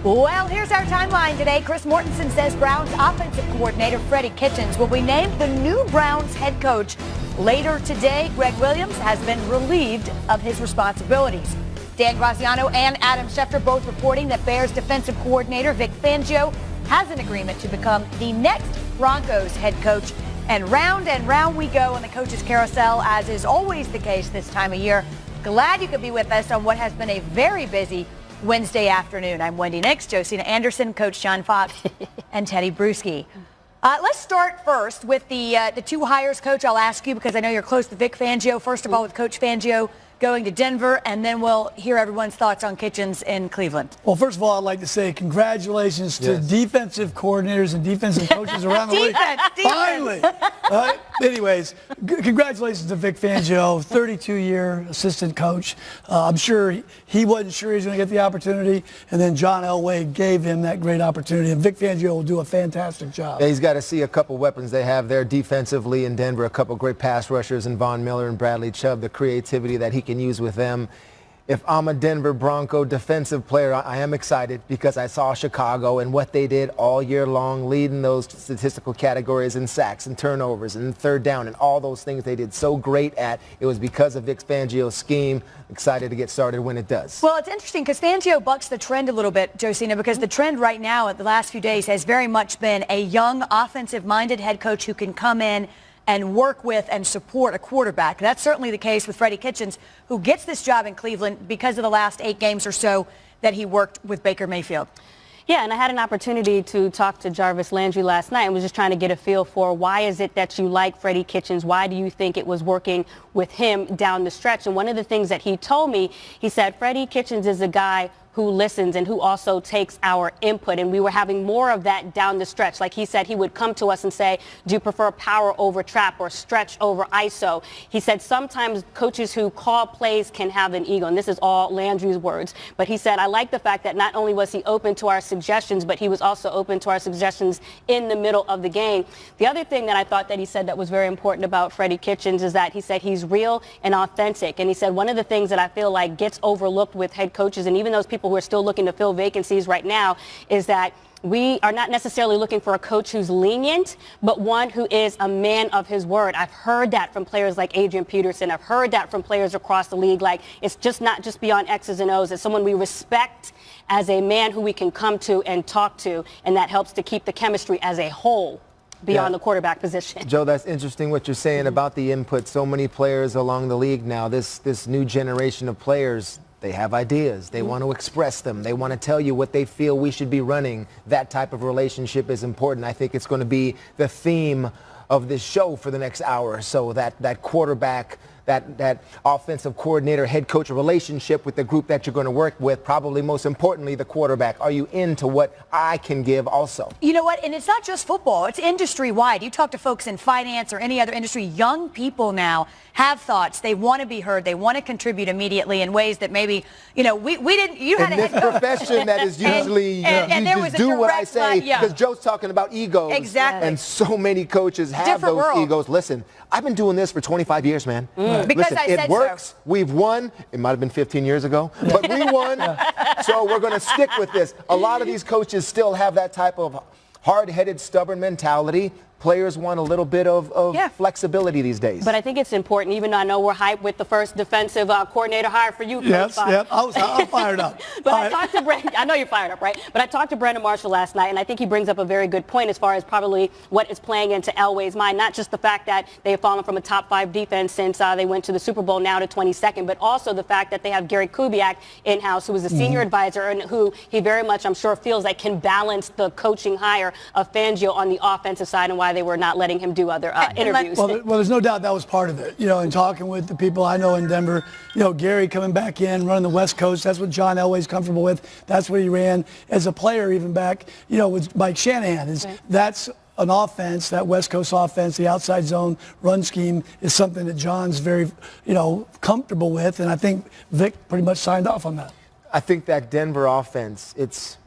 Well, here's our timeline today. Chris Mortensen says Browns offensive coordinator Freddie Kitchens will be named the new Browns head coach. Later today, Greg Williams has been relieved of his responsibilities. Dan Graziano and Adam Schefter both reporting that Bears defensive coordinator Vic Fangio has an agreement to become the next Broncos head coach. And round we go on the coaches carousel, as is always the case this time of year. Glad you could be with us on what has been a very busy Wednesday afternoon. I'm Wendy Nix, Josina Anderson, Coach John Fox, and Teddy Bruschi. Let's start first with the two hires, Coach. I'll ask you because I know you're close to Vic Fangio. First of all, with Coach Fangio going to Denver, and then we'll hear everyone's thoughts on Kitchens in Cleveland. Well, first of all, I'd like to say congratulations to defensive coordinators and defensive coaches around the league. Finally. Anyways, congratulations to Vic Fangio, 32-year assistant coach. I'm sure he wasn't sure he was going to get the opportunity, and then John Elway gave him that great opportunity, and Vic Fangio will do a fantastic job. Yeah, he's got to see a couple weapons they have there defensively in Denver, a couple great pass rushers in Von Miller and Bradley Chubb, the creativity that he can use with them. If I'm a Denver Bronco defensive player, I am excited because I saw Chicago and what they did all year long, leading those statistical categories in sacks and turnovers and third down and all those things they did so great at. It was because of Vic Fangio's scheme. Excited to get started when it does. Well, it's interesting because Fangio bucks the trend a little bit, Josina, because the trend right now at the last few days has very much been a young, offensive-minded head coach who can come in and work with and support a quarterback. That's certainly the case with Freddie Kitchens, who gets this job in Cleveland because of the last 8 games or so that he worked with Baker Mayfield. Yeah, and I had an opportunity to talk to Jarvis Landry last night and was just trying to get a feel for why is it that you like Freddie Kitchens? Why do you think it was working with him down the stretch? And one of the things that he told me, he said, Freddie Kitchens is a guy who listens and who also takes our input. And we were having more of that down the stretch. Like he said, he would come to us and say, do you prefer power over trap or stretch over ISO? He said sometimes coaches who call plays can have an ego. And this is all Landry's words. But he said, I like the fact that not only was he open to our suggestions, but he was also open to our suggestions in the middle of the game. The other thing that I thought that he said that was very important about Freddie Kitchens is that he said he's real and authentic. And he said one of the things that I feel like gets overlooked with head coaches, and even those people who are still looking to fill vacancies right now, is that we are not necessarily looking for a coach who's lenient, but one who is a man of his word. I've heard that from players like Adrian Peterson. I've heard that from players across the league. Like, it's just not just beyond X's and O's. It's someone we respect as a man who we can come to and talk to, and that helps to keep the chemistry as a whole beyond the quarterback position. Joe, that's interesting what you're saying about the input. So many players along the league now, this new generation of players, they have ideas. They want to express them. They want to tell you what they feel we should be running. That type of relationship is important. I think it's going to be the theme of this show for the next hour or so, that quarterback, that offensive coordinator, head coach relationship with the group that you're going to work with, probably most importantly the quarterback. Are you into what I can give also? You know what? And it's not just football. It's industry-wide. You talk to folks in finance or any other industry, young people now have thoughts. They want to be heard. They want to contribute immediately in ways that maybe, we didn't. You had in this profession that is usually, you just do what I say, because Joe's talking about egos. Exactly. And so many coaches have those egos. Listen, I've been doing this for 25 years, man. Because Listen, I said it works. So. We've won. It might have been 15 years ago, but we won. So we're going to stick with this. A lot of these coaches still have that type of hard-headed, stubborn mentality. Players want a little bit of flexibility these days. But I think it's important, even though I know we're hyped with the first defensive coordinator hire for you, Coach. Yes, I'm fired up. But I talked to Brandon. I know you're fired up, right? But I talked to Brandon Marshall last night, and I think he brings up a very good point as far as probably what is playing into Elway's mind. Not just the fact that they have fallen from a top 5 defense since they went to the Super Bowl, now to 22nd, but also the fact that they have Gary Kubiak in-house, who is a senior advisor and who he very much, I'm sure, feels like can balance the coaching hire of Fangio on the offensive side, and why they were not letting him do other interviews. Well, there's no doubt that was part of it. In talking with the people I know in Denver, Gary coming back in, running the West Coast, that's what John Elway's comfortable with. That's what he ran as a player even back, with Mike Shanahan. That's an offense, that West Coast offense, the outside zone run scheme is something that John's very, comfortable with. And I think Vic pretty much signed off on that. I think that Denver offense, it's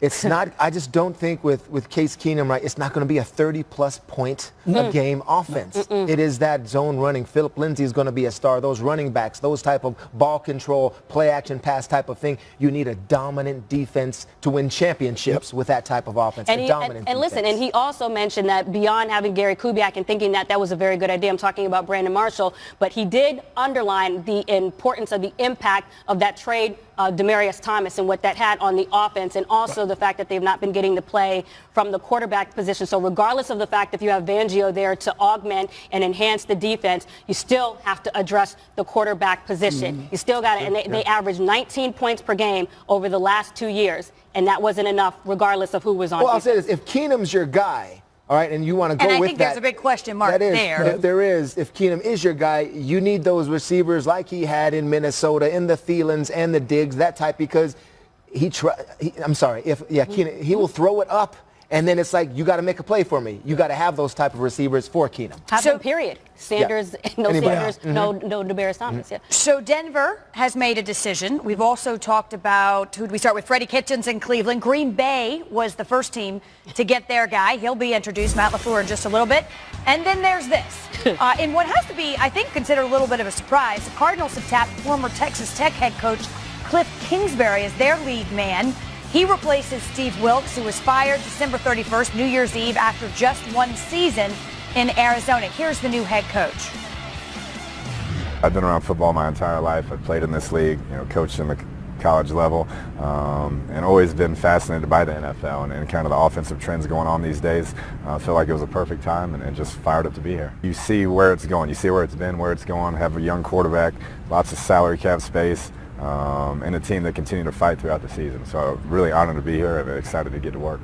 It's not, I just don't think with Case Keenum, right, it's not going to be a 30-plus point a game offense. It is that zone running. Philip Lindsay is going to be a star. Those running backs, those type of ball control, play action pass type of thing. You need a dominant defense to win championships with that type of offense. And listen, and he also mentioned that beyond having Gary Kubiak and thinking that was a very good idea, I'm talking about Brandon Marshall, but he did underline the importance of the impact of that trade, Demaryius Thomas, and what that had on the offense, and also the fact that they've not been getting the play from the quarterback position. So regardless of the fact that you have Fangio there to augment and enhance the defense, you still have to address the quarterback position. You still got it. And they averaged 19 points per game over the last 2 years, and that wasn't enough regardless of who was on defense. I'll say this. If Keenum's your guy, all right, and you want to go with that. And I think there's a big question mark there. There is. If Keenum is your guy, you need those receivers like he had in Minnesota, in the Thielens and the Diggs, that type, because Keenum, he will throw it up, and then it's like, you got to make a play for me. You got to have those type of receivers for Keenum. So, period. Sanders, no Sanders, no Demaryius Thomas. So Denver has made a decision. We've also talked about, who did we start with? Freddie Kitchens in Cleveland. Green Bay was the first team to get their guy. He'll be introduced, Matt LaFleur, in just a little bit. And then there's this. In what has to be, I think, considered a little bit of a surprise, the Cardinals have tapped former Texas Tech head coach Cliff Kingsbury as their lead man. He replaces Steve Wilkes, who was fired December 31st, New Year's Eve, after just one season in Arizona. Here's the new head coach. I've been around football my entire life. I've played in this league, coached in the college level, and always been fascinated by the NFL and kind of the offensive trends going on these days. I feel like it was a perfect time and just fired up to be here. You see where it's going. You see where it's been, where it's going. Have a young quarterback, lots of salary cap space, and a team that continue to fight throughout the season. So really honored to be here and excited to get to work.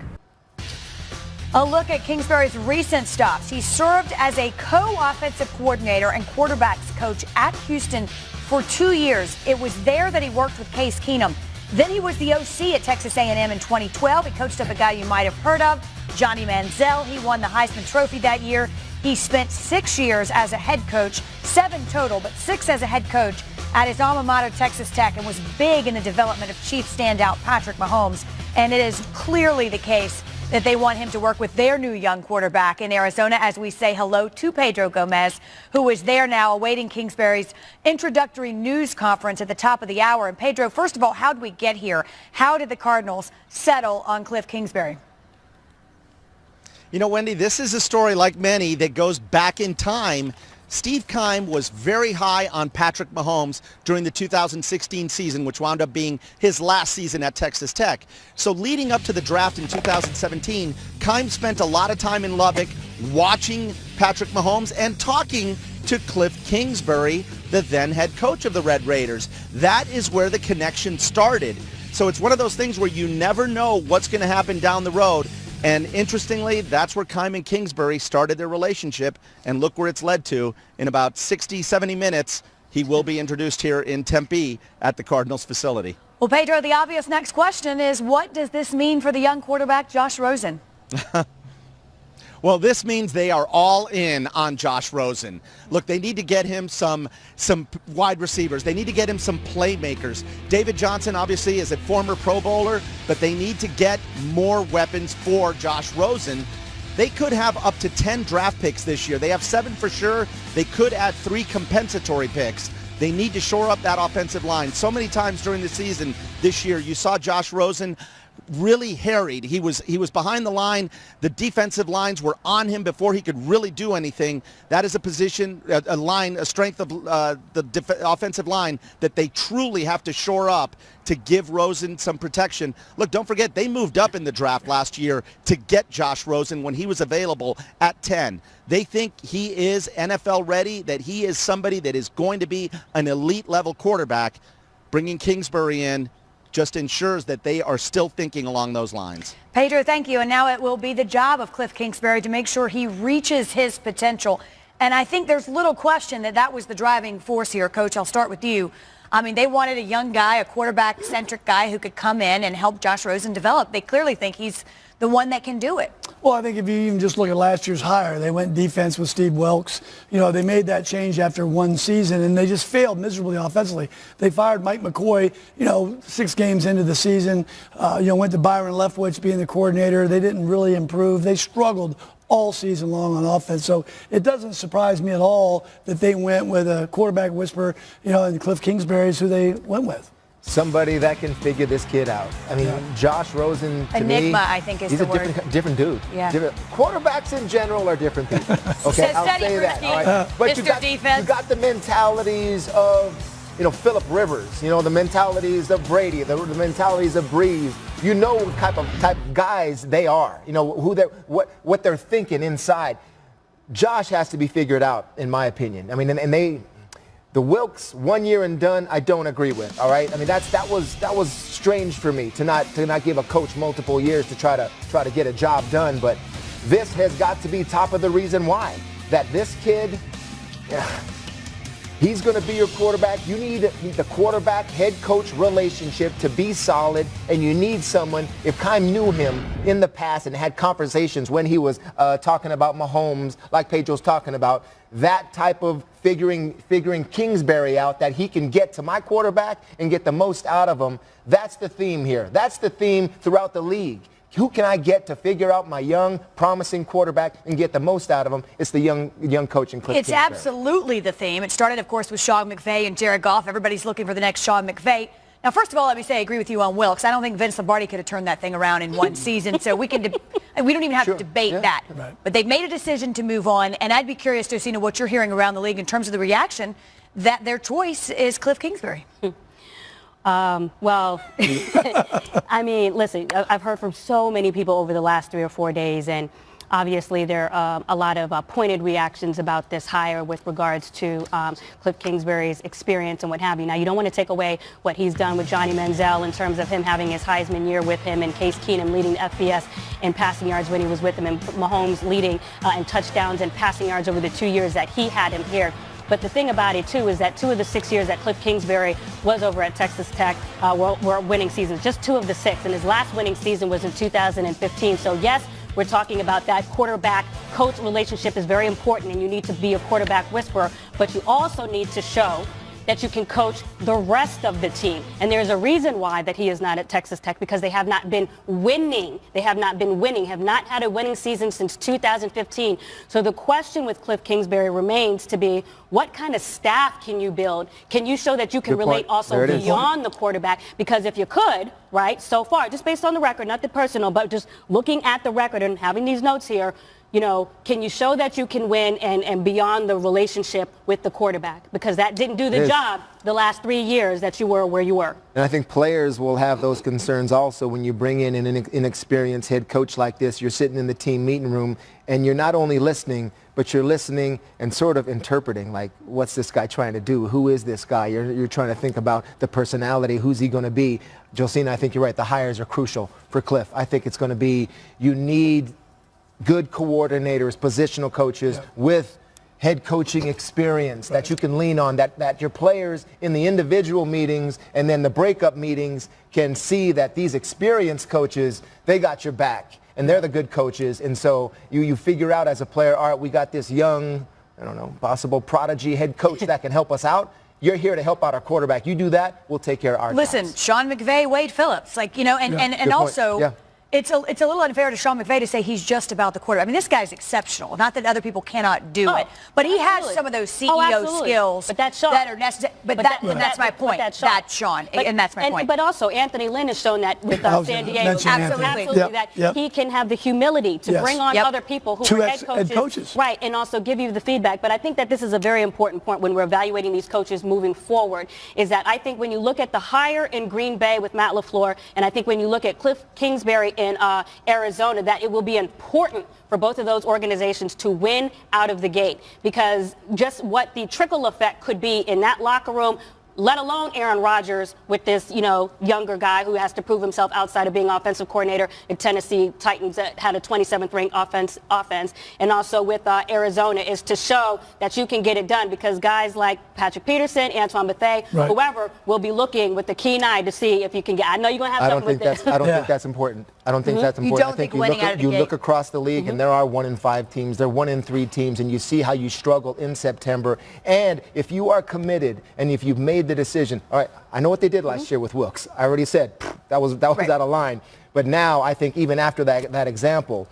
A look at Kingsbury's recent stops. He served as a co-offensive coordinator and quarterbacks coach at Houston for 2 years. It was there that he worked with Case Keenum. Then he was the OC at Texas A&M in 2012. He coached up a guy you might have heard of, Johnny Manziel. He won the Heisman Trophy that year. He spent 6 years as a head coach, 7 total, but 6 as a head coach at his alma mater, Texas Tech, and was big in the development of Chief standout Patrick Mahomes. And it is clearly the case that they want him to work with their new young quarterback in Arizona, as we say hello to Pedro Gomez, who is there now awaiting Kingsbury's introductory news conference at the top of the hour. And Pedro, first of all, how did we get here? How did the Cardinals settle on Cliff Kingsbury? You know, Wendy, this is a story like many that goes back in time. Steve Keim was very high on Patrick Mahomes during the 2016 season, which wound up being his last season at Texas Tech. So leading up to the draft in 2017, Keim spent a lot of time in Lubbock watching Patrick Mahomes and talking to Cliff Kingsbury, the then head coach of the Red Raiders. That is where the connection started. So it's one of those things where you never know what's going to happen down the road. And interestingly, that's where Keim and Kingsbury started their relationship, and look where it's led to. In about 60, 70 minutes, he will be introduced here in Tempe at the Cardinals facility. Well, Pedro, the obvious next question is, what does this mean for the young quarterback, Josh Rosen? Well, this means they are all in on Josh Rosen. Look, they need to get him some wide receivers. They need to get him some playmakers. David Johnson, obviously, is a former Pro Bowler, but they need to get more weapons for Josh Rosen. They could have up to 10 draft picks this year. They have 7 for sure. They could add 3 compensatory picks. They need to shore up that offensive line. So many times during the season this year, you saw Josh Rosen really harried. He was behind the line. The defensive lines were on him before he could really do anything. That is a position, a strength of the offensive line that they truly have to shore up to give Rosen some protection. Look, don't forget, they moved up in the draft last year to get Josh Rosen when he was available at 10. They think he is NFL ready, that he is somebody that is going to be an elite level quarterback. Bringing Kingsbury in just ensures that they are still thinking along those lines. Pedro, thank you. And now it will be the job of Cliff Kingsbury to make sure he reaches his potential. And I think there's little question that that was the driving force here. Coach, I'll start with you. I mean, they wanted a young guy, a quarterback-centric guy who could come in and help Josh Rosen develop. They clearly think he's the one that can do it. Well, I think if you even just look at last year's hire, they went defense with Steve Wilkes. You know, they made that change after one season, and they just failed miserably offensively. They fired Mike McCoy, 6 games into the season. Went to Byron Leftwich being the coordinator. They didn't really improve. They struggled all season long on offense. So it doesn't surprise me at all that they went with a quarterback whisperer, and Cliff Kingsbury is who they went with. Somebody that can figure this kid out. I mean, Josh Rosen, to Enigma, me, I think is he's the a word. different dude. Yeah. Quarterbacks in general are different people. Okay, Says I'll Teddy say that. Brisky, All right? But you Defense. got the mentalities of, Phillip Rivers. The mentalities of Brady, the mentalities of Breeze. You know what type of guys they are. Who they're, what they're thinking inside. Josh has to be figured out, in my opinion. I mean, and the Wilkes 1 year and done, I don't agree with. All right, I mean that was strange for me to not give a coach multiple years to try to get a job done. But this has got to be top of the reason why that this kid, he's going to be your quarterback. You need the quarterback head coach relationship to be solid, and you need someone. If Keim knew him in the past and had conversations when he was talking about Mahomes, like Pedro's talking about, that type of figuring Kingsbury out, that he can get to my quarterback and get the most out of him. That's the theme here. That's the theme throughout the league. Who can I get to figure out my young, promising quarterback and get the most out of him? It's the young coach and Cliff It's Kingsbury. absolutely the theme. It started, of course, with Sean McVay and Jared Goff. Everybody's looking for the next Sean McVay. Now, first of all, let me say I agree with you on Wilkes. I don't think Vince Lombardi could have turned that thing around in one season, so we don't even have to debate that. Right. But they've made a decision to move on, and I'd be curious to see what you're hearing around the league in terms of the reaction that their choice is Cliff Kingsbury. Well, I mean, listen, I've heard from so many people over the last 3 or 4 days, and obviously there are a lot of pointed reactions about this hire with regards to Cliff Kingsbury's experience and what have you. Now, you don't want to take away what he's done with Johnny Manziel in terms of him having his Heisman year with him and Case Keenum leading the FBS in passing yards when he was with him, and Mahomes leading in touchdowns and passing yards over the 2 years that he had him here. But the thing about it, too, is that 2 of the 6 years that Cliff Kingsbury was over at Texas Tech were winning seasons, just 2 of the 6. And his last winning season was in 2015. So, yes, we're talking about that quarterback-coach relationship is very important, and you need to be a quarterback whisperer. But you also need to show that you can coach the rest of the team. And there's a reason why that he is not at Texas Tech, because they have not been winning. They have not been winning, have not had a winning season since 2015. So the question with Cliff Kingsbury remains to be, what kind of staff can you build? Can you show that you can relate also beyond the quarterback? Because if you could, right, so far, just based on the record, not the personal, but just looking at the record and having these notes here, can you show that you can win and beyond the relationship with the quarterback? Because that didn't do the job the last 3 years that you were where you were. And I think players will have those concerns also when you bring in an inexperienced head coach like this. You're sitting in the team meeting room, and you're not only listening, but you're listening and sort of interpreting, like, what's this guy trying to do? Who is this guy? You're trying to think about the personality. Who's he going to be? Josina, I think you're right. The hires are crucial for Cliff. I think it's going to be, you need good coordinators, positional coaches with head coaching experience that you can lean on, that your players in the individual meetings and then the breakup meetings can see that these experienced coaches, they got your back and they're the good coaches. And so you figure out as a player, all right, we got this young, possible prodigy head coach that can help us out. You're here to help out our quarterback. You do that, we'll take care of our Listen, jobs. Sean McVay, Wade Phillips, and also it's a little unfair to Sean McVay to say he's just about the quarterback. I mean, this guy's exceptional. Not that other people cannot do it, but he has some of those CEO skills that are necessary. But that's my point. That's Sean, and that's my point. But also, Anthony Lynn has shown that with San Diego, absolutely, that he can have the humility to bring on other people who are head coaches, right, and also give you the feedback. But I think that this is a very important point when we're evaluating these coaches moving forward, is that I think when you look at the hire in Green Bay with Matt LaFleur, and I think when you look at Cliff Kingsbury in Arizona, that it will be important for both of those organizations to win out of the gate, because just what the trickle effect could be in that locker room, let alone Aaron Rodgers with this, younger guy who has to prove himself outside of being offensive coordinator in Tennessee Titans that had a 27th ranked offense, and also with Arizona, is to show that you can get it done, because guys like Patrick Peterson, Antoine Bethea, whoever will be looking with the keen eye to see if you can get. I know you're going to have something with this. I don't think that's important. I don't think that's important. You don't think you look across the league, and there are 1-5 teams, there are 1-3 teams, and you see how you struggle in September. And if you are committed, and if you've made the decision, all right, I know what they did last year with Wilkes. I already said that was out of line. But now I think even after that example,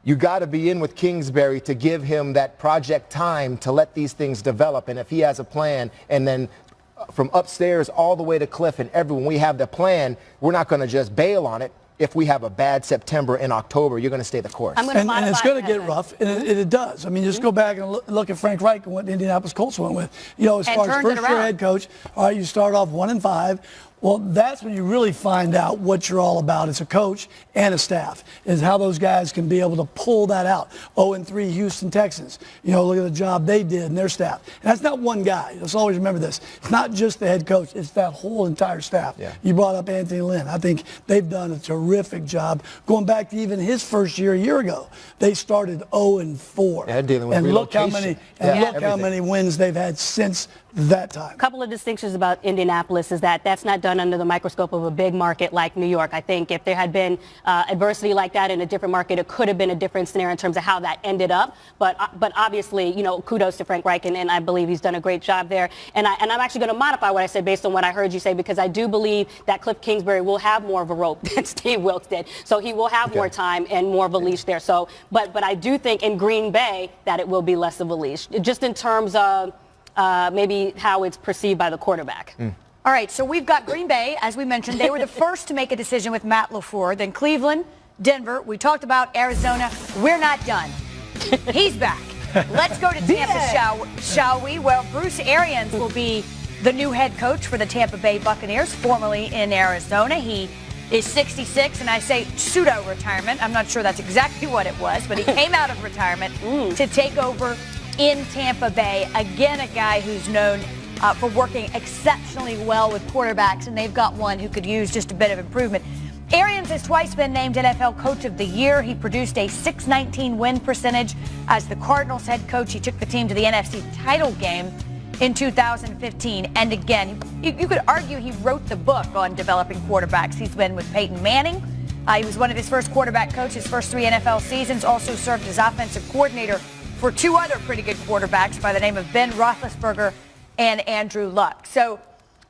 you got to be in with Kingsbury to give him that project time to let these things develop. And if he has a plan, and then from upstairs all the way to Cliff and everyone, we have the plan, we're not going to just bail on it. If we have a bad September and October, you're going to stay the course. And it's going to get rough, and it does. I mean, just go back and look at Frank Reich and what the Indianapolis Colts went with. As far as first-year head coach, all right, you start off 1-5. Well, that's when you really find out what you're all about as a coach and a staff, is how those guys can be able to pull that out. 0-3 Houston Texans. Look at the job they did and their staff. And that's not one guy. Let's always remember this. It's not just the head coach. It's that whole entire staff. Yeah. You brought up Anthony Lynn. I think they've done a terrific job. Going back to even his first year a year ago, they started 0-4. Yeah, dealing with relocation. Look how many wins they've had since that time. A couple of distinctions about Indianapolis is that that's not done under the microscope of a big market like New York. I think if there had been adversity like that in a different market, it could have been a different scenario in terms of how that ended up. But obviously, kudos to Frank Reich, and I believe he's done a great job there. And I'm actually going to modify what I said based on what I heard you say, because I do believe that Cliff Kingsbury will have more of a rope than Steve Wilkes did. So he will have more time and more of a leash there. So, but I do think in Green Bay that it will be less of a leash, just in terms of maybe how it's perceived by the quarterback. All right, so we've got Green Bay, as we mentioned. They were the first to make a decision with Matt LaFleur. Then Cleveland, Denver. We talked about Arizona. We're not done. He's back. Let's go to Tampa, shall we? Well, Bruce Arians will be the new head coach for the Tampa Bay Buccaneers, formerly in Arizona. He is 66, and I say pseudo-retirement. I'm not sure that's exactly what it was, but he came out of retirement to take over in Tampa Bay. Again, a guy who's known for working exceptionally well with quarterbacks, and they've got one who could use just a bit of improvement. Arians has twice been named NFL Coach of the Year. He produced a .619 win percentage as the Cardinals head coach. He took the team to the NFC title game in 2015. And again, you could argue he wrote the book on developing quarterbacks. He's been with Peyton Manning. He was one of his first quarterback coaches, first 3 NFL seasons. Also served as offensive coordinator for 2 other pretty good quarterbacks by the name of Ben Roethlisberger and Andrew Luck. So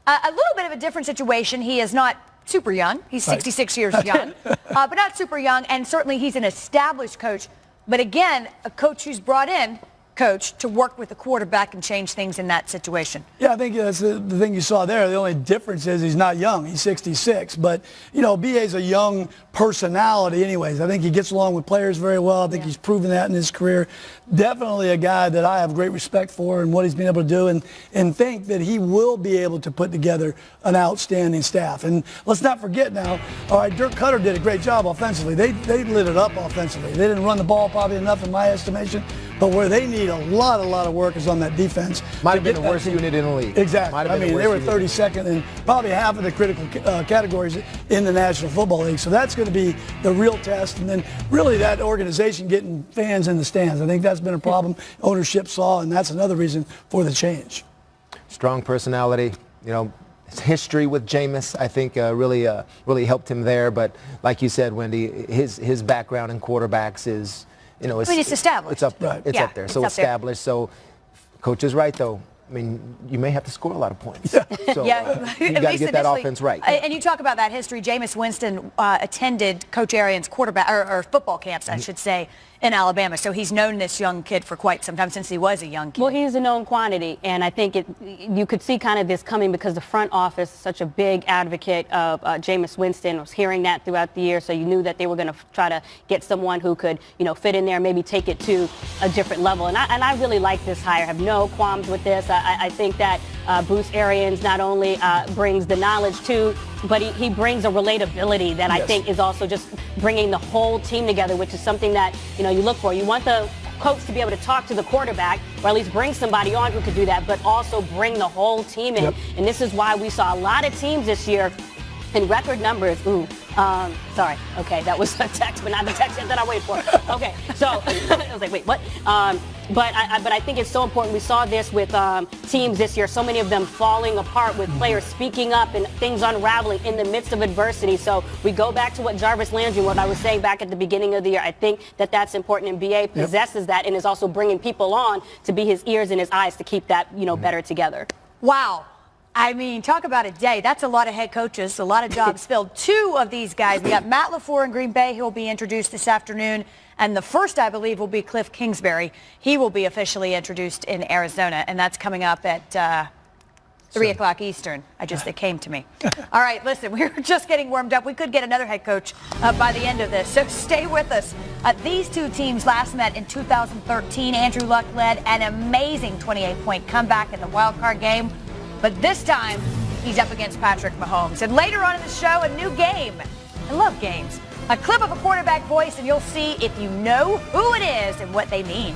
a little bit of a different situation. He is not super young. He's 66 years young, but not super young. And certainly he's an established coach. But again, a coach who's brought in to work with the quarterback and change things in that situation. Yeah, I think that's the thing you saw there. The only difference is he's not young. He's 66. But, B.A.'s a young personality anyways. I think he gets along with players very well. I think he's proven that in his career. Definitely a guy that I have great respect for and what he's been able to do, and think that he will be able to put together an outstanding staff. And let's not forget now, all right, Dirk Cutter did a great job offensively. They lit it up offensively. They didn't run the ball probably enough in my estimation, but where they need a lot of work is on that defense. Might have been the worst unit in the league. Exactly. I mean, they were 32nd in probably half of the critical categories in the National Football League. So that's going to be the real test. And then really that organization getting fans in the stands. I think that's been a problem ownership saw, and that's another reason for the change. Strong personality, his history with Jameis, I think, really helped him there. But like you said, Wendy, his background in quarterbacks is, it's established. It's up there. It's up there. So established. So coach is right, though. I mean, you may have to score a lot of points. So you got to get that offense right. And you talk about that history. Jameis Winston attended Coach Arians' quarterback or football camps, I should say, in Alabama. So he's known this young kid for quite some time, since he was a young kid. Well, he's a known quantity, and I think you could see kind of this coming because the front office is such a big advocate of Jameis Winston. I was hearing that throughout the year, so you knew that they were going to try to get someone who could, fit in there, maybe take it to a different level. And I really like this hire. I have no qualms with this. I think that Bruce Arians not only brings the knowledge too, but he brings a relatability that I think is also just bringing the whole team together, which is something that, you look for. You want the coach to be able to talk to the quarterback, or at least bring somebody on who could do that, but also bring the whole team in. And this is why we saw a lot of teams this year in record numbers. Sorry. Okay, that was a text, but not the text that I waited for. Okay, so I was like, wait, what? But I think it's so important. We saw this with teams this year, so many of them falling apart with players speaking up and things unraveling in the midst of adversity. So we go back to what Jarvis Landry, what I was saying back at the beginning of the year. I think that that's important, and BA possesses that and is also bringing people on to be his ears and his eyes to keep that, better together. Wow. I mean, talk about a day. That's a lot of head coaches, a lot of jobs filled. Two of these guys, we got Matt LaFleur in Green Bay. He'll be introduced this afternoon. And the first, I believe, will be Cliff Kingsbury. He will be officially introduced in Arizona, and that's coming up at 3 o'clock Eastern. It came to me. All right, listen, we're just getting warmed up. We could get another head coach by the end of this, so stay with us. These two teams last met in 2013. Andrew Luck led an amazing 28-point comeback in the wild card game. But this time, he's up against Patrick Mahomes. And later on in the show, a new game. I love games. A clip of a quarterback voice, and you'll see if you know who it is and what they mean.